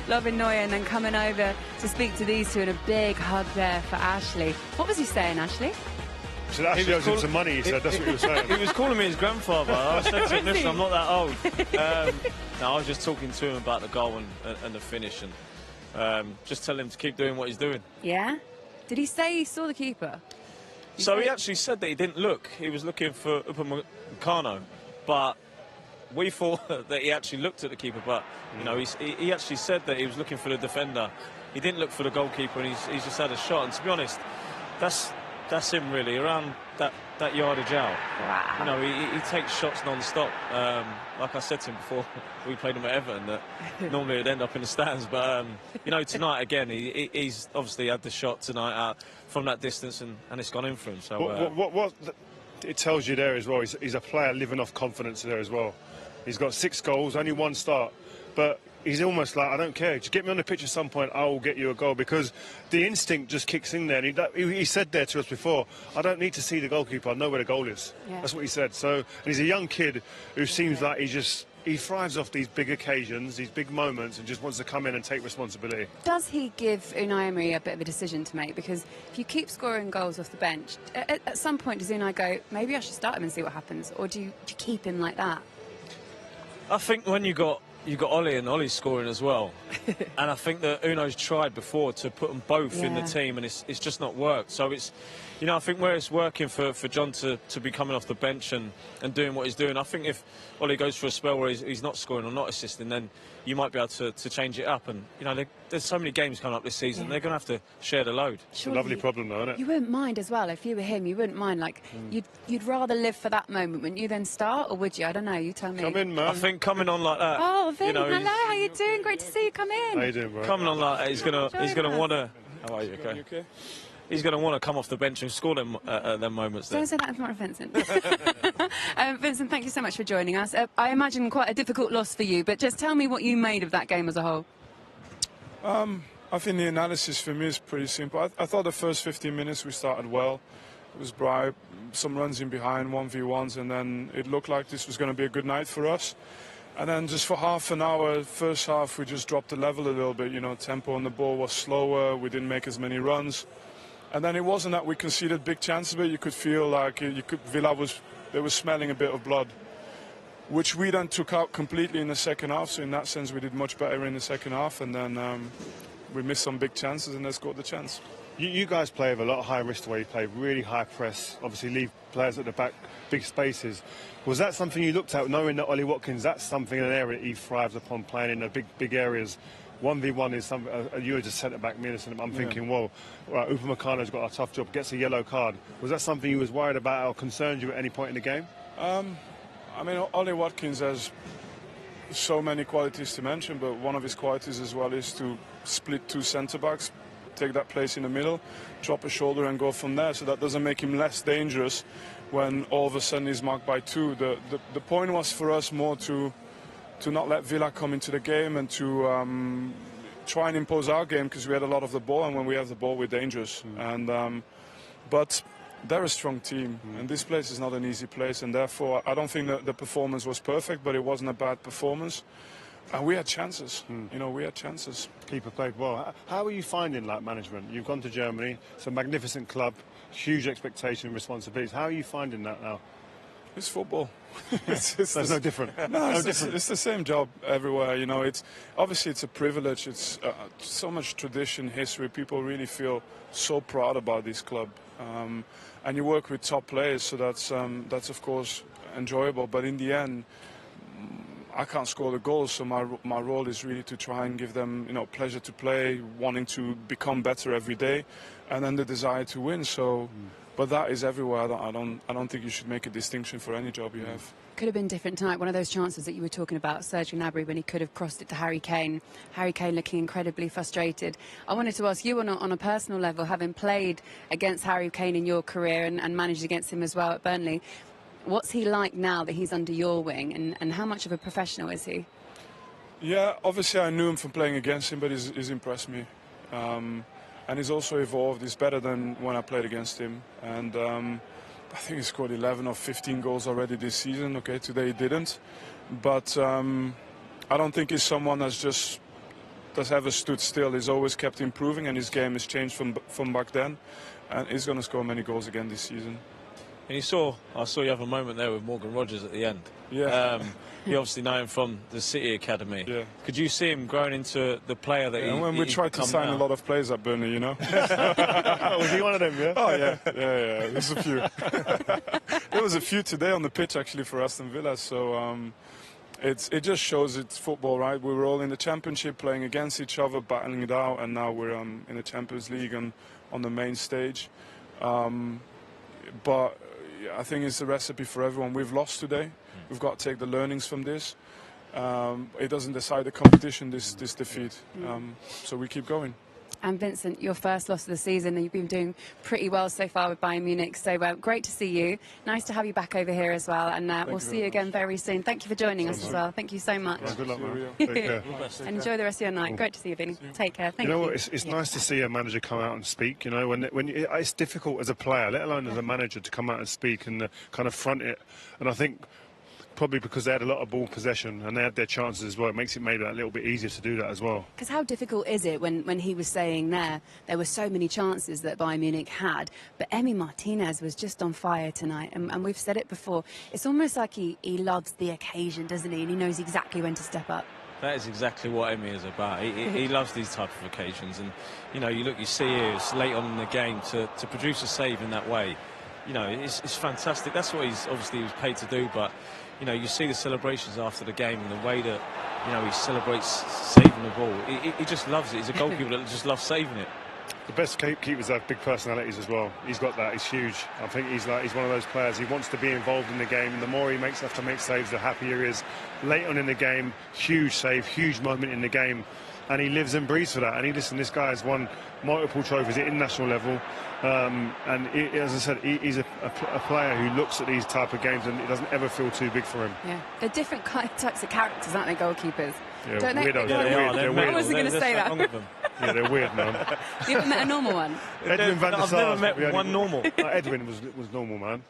Loving Neuer and then coming over to speak to these two, and a big hug there for Ashley. What was he saying, Ashley? So Ashley owes him some money, he said. That's what he was saying. He was calling me his grandfather. I said to him, listen, I'm not that old. No, I was just talking to him about the goal and the finish, and just telling him to keep doing what he's doing. Yeah? Did he say he saw the keeper? So he actually said that he didn't look. He was looking for Upamecano, but we thought that he actually looked at the keeper. But you know, he actually said that he was looking for the defender. He didn't look for the goalkeeper, and he's just had a shot. And to be honest, that's him really, around that yardage out. Wow. You know, he takes shots non-stop. Like I said to him before, we played him at Everton, that normally it'd end up in the stands. But, you know, tonight, again, he's obviously had the shot tonight out from that distance, and it's gone in for him. So what it tells you there as well, he's a player living off confidence there as well. He's got 6 goals, only 1 start, but he's almost like, I don't care, just get me on the pitch at some point, I will get you a goal, because the instinct just kicks in there. And he said there to us before, I don't need to see the goalkeeper, I know where the goal is. Yeah. That's what he said. So, and he's a young kid who seems like he thrives off these big occasions, these big moments, and just wants to come in and take responsibility. Does he give Unai Emery a bit of a decision to make? Because if you keep scoring goals off the bench, at some point does Unai go, maybe I should start him and see what happens? Or do you keep him like that? I think when you got Ollie, and Ollie's scoring as well, and I think that Unai's tried before to put them both in the team, and it's just not worked. So it's, you know, I think where it's working for Jhon to be coming off the bench and doing what he's doing, I think if Ollie goes for a spell where he's not scoring or not assisting, then you might be able to change it up. And, you know, there's so many games coming up this season, they're going to have to share the load. It's a lovely problem, though, isn't it? You wouldn't mind as well, if you were him, you wouldn't mind, like, you'd rather live for that moment, wouldn't you, then start, or would you? I don't know, you tell me. Come in, man. I think coming on like that. Oh, Vin, you know, hello, how you doing? Great to see you come in. How you doing, bro? Coming on like that, he's gonna want to. How are you? Okay. You okay? He's going to want to come off the bench and score them moments. Don't say that in front of Vincent. Vincent, thank you so much for joining us. I imagine quite a difficult loss for you, but just tell me what you made of that game as a whole. I think the analysis for me is pretty simple. I thought the first 15 minutes we started well. It was bright, some runs in behind, 1v1s, and then it looked like this was going to be a good night for us. And then just for half an hour, first half, we just dropped the level a little bit. You know, tempo on the ball was slower. We didn't make as many runs. And then it wasn't that we conceded big chances, but you could feel like Villa was smelling a bit of blood, which we then took out completely in the second half. So in that sense, we did much better in the second half, and then we missed some big chances and they scored the chance. You guys play with a lot of high risk the way you play, really high press, obviously leave players at the back, big spaces. Was that something you looked at, knowing that Ollie Watkins, that's something in an area that he thrives upon, playing in the big areas? 1v1 is something, you were just centre-back medicine. I'm thinking, well, Upamecano's got a tough job, gets a yellow card. Was that something you was worried about or concerned you at any point in the game? I mean, Ollie Watkins has so many qualities to mention, but one of his qualities as well is to split 2 centre-backs, take that place in the middle, drop a shoulder and go from there. So that doesn't make him less dangerous when all of a sudden he's marked by 2. The point was for us more to not let Villa come into the game and to try and impose our game, because we had a lot of the ball, and when we have the ball we're dangerous. But they're a strong team, and this place is not an easy place, and therefore I don't think that the performance was perfect, but it wasn't a bad performance. And we had chances, you know, we had chances. Keeper played well. How are you finding like management? You've gone to Germany, it's a magnificent club, huge expectation and responsibilities. How are you finding that now? It's football. It's no different. No, it's the same job everywhere. You know, obviously it's a privilege. It's so much tradition, history. People really feel so proud about this club, and you work with top players, so that's of course enjoyable. But in the end, I can't score the goals, so my role is really to try and give them, you know, pleasure to play, wanting to become better every day, and then the desire to win. So. But that is everywhere. I don't think you should make a distinction for any job you have. Could have been different tonight. One of those chances that you were talking about, Serge Gnabry, when he could have crossed it to Harry Kane. Harry Kane looking incredibly frustrated. I wanted to ask you on a personal level, having played against Harry Kane in your career and managed against him as well at Burnley, what's he like now that he's under your wing, and how much of a professional is he? Yeah, obviously I knew him from playing against him, but he's impressed me. And he's also evolved. He's better than when I played against him. And I think he scored 11 or 15 goals already this season. Okay, today he didn't. But I don't think he's someone that's just has ever stood still. He's always kept improving, and his game has changed from back then. And he's going to score many goals again this season. And I saw you have a moment there with Morgan Rogers at the end. Yeah. You obviously know him from the City Academy. Yeah. Could you see him growing into the player that and when we tried to sign now? a lot of players at Burnley, you know. Was he one of them, yeah? Oh, yeah. There's a few. There was a few today on the pitch, actually, for Aston Villa. So it just shows it's football, right? We were all in the Championship playing against each other, battling it out, and now we're in the Champions League and on the main stage. But I think it's a recipe for everyone. We've lost today. We've got to take the learnings from this. It doesn't decide the competition, this defeat. So we keep going. And Vincent, your first loss of the season, and you've been doing pretty well so far with Bayern Munich. So great to see you. Nice to have you back over here as well. And we'll see you again very soon. Thank you for joining us as well. Thank you so much. Good luck, man. Take care. And enjoy the rest of your night. Great to see you, Vinny. Take care. Thank you. You know what? It's nice to see a manager come out and speak. You know, it's difficult as a player, let alone as a manager, to come out and speak and kind of front it. And I think probably because they had a lot of ball possession and they had their chances as well, it makes it maybe a little bit easier to do that as well. Because how difficult is it when he was saying there were so many chances that Bayern Munich had, but Emi Martinez was just on fire tonight, and we've said it before, it's almost like he loves the occasion, doesn't he? And he knows exactly when to step up. That is exactly what Emi is about. He loves these type of occasions, and you know, you see here, it's late on in the game to produce a save in that way. You know, it's fantastic. That's what he was paid to do. But you know, you see the celebrations after the game and the way that, you know, he celebrates saving the ball. He just loves it. He's a goalkeeper that just loves saving it. The best keepers have big personalities as well. He's got that. He's huge. I think he's one of those players. He wants to be involved in the game, and the more he have to make saves, the happier he is. Late on in the game, huge save, huge moment in the game, and he lives and breathes for that. And this guy has won multiple trophies at international level. And as I said, he's a player who looks at these type of games and it doesn't ever feel too big for him. Yeah, they're different types of characters, aren't they, goalkeepers? Yeah, don't they? weirdos. They're weird. I wasn't going to say that. Yeah, they're weird, man. You ever met a normal one? Edwin van der I've Sar. never met one normal. Edwin was normal, man.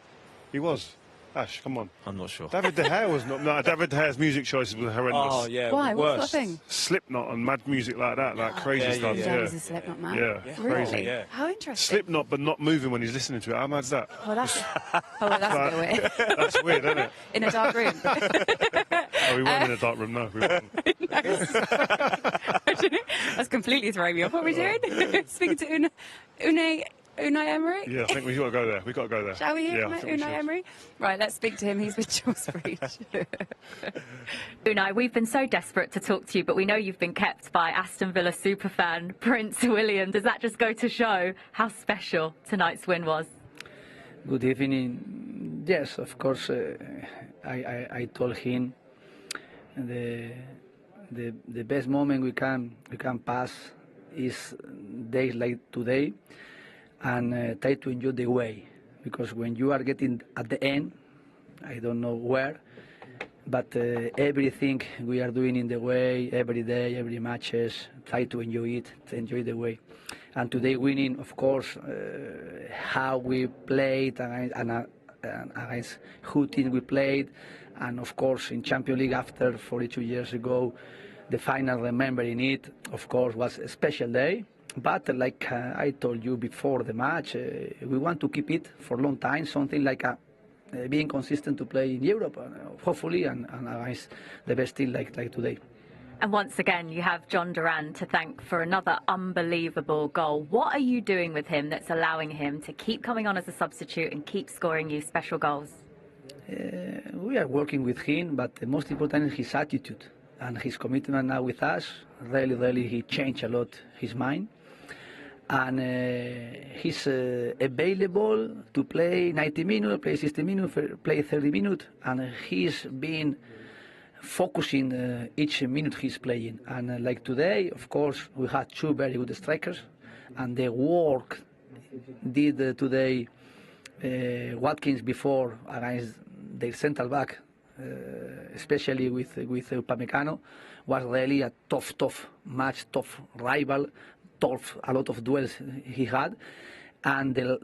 He was. Ash, come on. I'm not sure. David De Gea was not. No, David De Gea's music choices were horrendous. Oh yeah. Why? What Worst. sort of thing? Slipknot and mad music like that, like crazy stuff. Yeah, he's a Slipknot man. Yeah, Really? crazy. Yeah. How interesting. Slipknot, but not moving when he's listening to it. How mad's that? Oh, that's a bit weird. That's weird, isn't it? In a dark room. Oh, we weren't in a dark room, no. We weren't. That's completely throwing me off. What are we doing? Speaking to Unai Emery? Yeah, I think we've got to go there. We've got to go there. Shall we hear Yeah, from I think we Unai should. Emery? Right, let's speak to him. He's with Jules Breach. Unai, we've been so desperate to talk to you, but we know you've been kept by Aston Villa superfan Prince William. Does that just go to show how special tonight's win was? Good evening. Yes, of course. I told him the best moment we can pass is days like today, and try to enjoy the way, because when you are getting at the end, I don't know where, but everything we are doing in the way, every day, every matches, try to enjoy it, to enjoy the way. And today winning, of course, how we played and against who team we played, and of course in Champions League after 42 years ago, the final, remembering it, of course, was a special day. But like I told you before the match, we want to keep it for a long time, something like being consistent to play in Europe, hopefully, and against the best team like today. And once again, you have Jhon Duran to thank for another unbelievable goal. What are you doing with him that's allowing him to keep coming on as a substitute and keep scoring you special goals? We are working with him, but the most important is his attitude and his commitment now with us. Really, he changed a lot his mind. And he's available to play 90 minutes, play 60 minutes, play 30 minutes, and he's been focusing each minute he's playing. And like today, of course, we had two very good strikers, and the work did today Watkins before against their central back, especially with Upamecano, was really a tough match, tough rival, a lot of duels he had. And the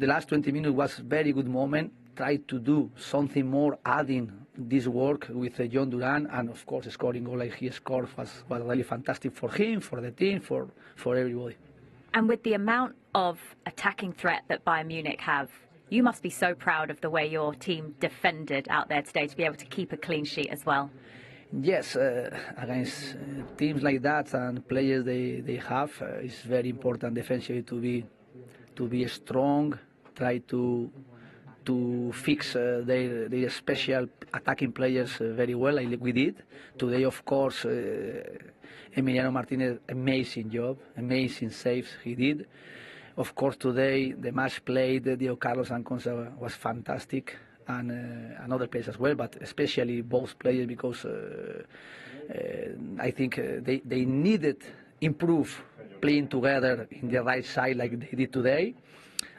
last 20 minutes was very good moment, try to do something more, adding this work with Jhon Duran, and of course scoring goal like he scored was really fantastic for him, for the team, for everybody. And with the amount of attacking threat that Bayern Munich have, you must be so proud of the way your team defended out there today to be able to keep a clean sheet as well. Yes, against teams like that and players they have, it's very important defensively to be strong, try to fix their special attacking players very well, like we did today. Of course, Emiliano Martinez, amazing job, amazing saves he did. Of course, today the match played, Diego Carlos and Consa was fantastic, and other players as well, but especially both players, because I think they needed improve playing together in the right side like they did today,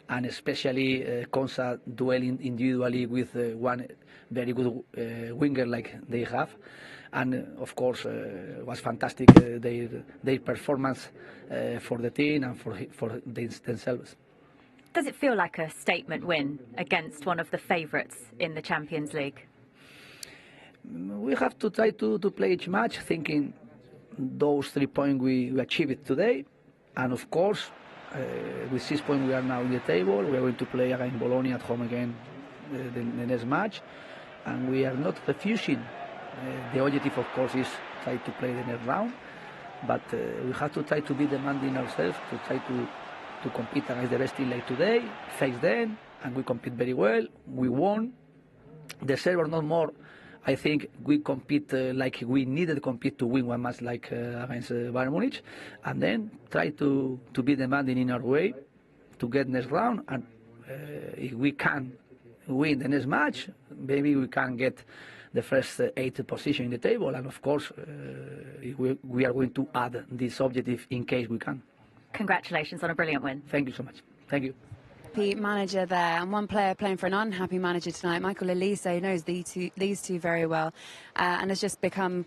and especially Consa dueling individually with one very good winger like they have. And of course, was fantastic their performance for the team and for themselves. Does it feel like a statement win against one of the favourites in the Champions League? We have to try to play each match thinking those 3 points we achieved today, and of course, with 6 points we are now in the table. We are going to play against Bologna at home again the next match, and we are not refusing. The objective, of course, is try to play the next round, but we have to try to be demanding ourselves, to try to compete against the best team like today, face them, and we compete very well. We won. Deserve or not more, I think we compete like we needed to compete to win one match like against Bayern Munich, and then try to be demanding in our way to get next round, and if we can win the next match, maybe we can get the first 8 position in the table, and of course we are going to add this objective in case we can. Congratulations on a brilliant win. Thank you so much. Thank you. Happy manager there, and one player playing for an unhappy manager tonight, Michael Elise, knows these two very well, and has just become,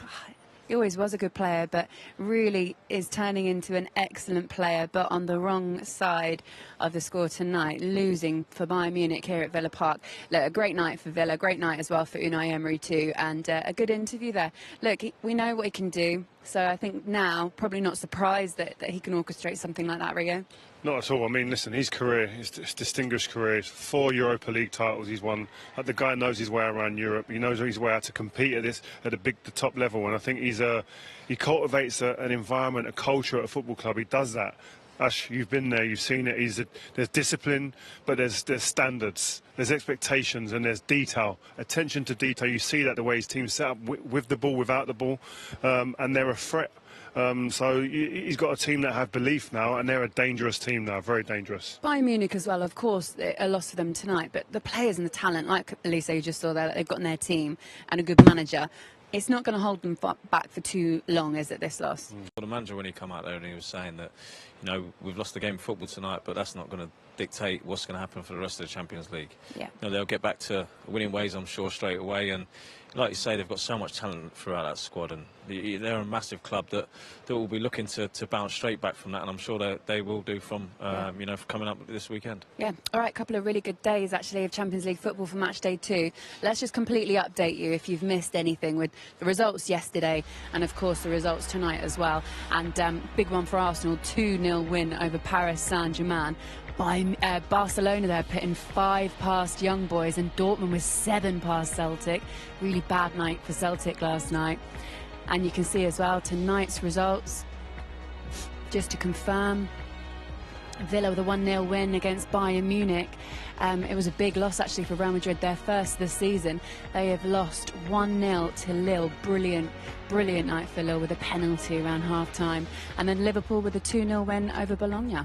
he always was a good player, but really is turning into an excellent player, but on the wrong side of the score tonight, losing for Bayern Munich here at Villa Park. Look, a great night for Villa, great night as well for Unai Emery too, and a good interview there. Look, we know what he can do, so I think now, probably not surprised that he can orchestrate something like that, Rio. Not at all. I mean, listen, his career, his distinguished career, 4 Europa League titles he's won. Like, the guy knows his way around Europe. He knows his way how to compete at the top level. And I think he cultivates an environment, a culture at a football club. He does that. Ash, you've been there, you've seen it. There's discipline, but there's standards, there's expectations, and there's detail, attention to detail. You see that the way his team's set up with the ball, without the ball, and they're a threat. So he's got a team that have belief now, and they're a dangerous team now, very dangerous. Bayern Munich as well, of course, a loss for them tonight, but the players and the talent, like Elise, you just saw there, that they've got in their team, and a good manager, it's not going to hold them back for too long, is it, this loss? The manager, when he come out there and he was saying that, you know, we've lost the game of football tonight, but that's not going to dictate what's going to happen for the rest of the Champions League. Yeah. You know, they'll get back to winning ways, I'm sure, straight away. And like you say, they've got so much talent throughout that squad, and they're a massive club that will be looking to bounce straight back from that, and I'm sure they will do from you know, coming up this weekend. Yeah. All right, couple of really good days actually of Champions League football for match day 2. Let's just completely update you if you've missed anything with the results yesterday, and of course the results tonight as well. And big one for Arsenal, 2-0 win over Paris Saint-Germain. By Barcelona, they're putting 5 past Young Boys, and Dortmund was 7 past Celtic. Really bad night for Celtic last night. And you can see as well tonight's results, just to confirm, Villa with a 1-0 win against Bayern Munich. It was a big loss actually for Real Madrid, their first this season. They have lost 1-0 to Lille. Brilliant night for Lille with a penalty around half-time. And then Liverpool with a 2-0 win over Bologna.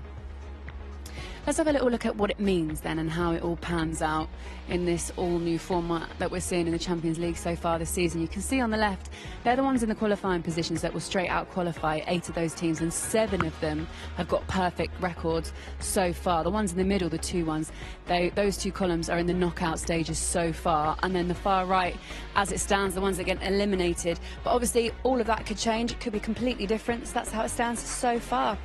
Let's have a little look at what it means then and how it all pans out in this all-new format that we're seeing in the Champions League so far this season. You can see on the left, they're the ones in the qualifying positions that will straight out qualify 8 of those teams, and 7 of them have got perfect records so far. The ones in the middle, the 2 ones, those 2 columns are in the knockout stages so far, and then the far right, as it stands, the ones that get eliminated. But obviously all of that could change. It could be completely different. So that's how it stands so far.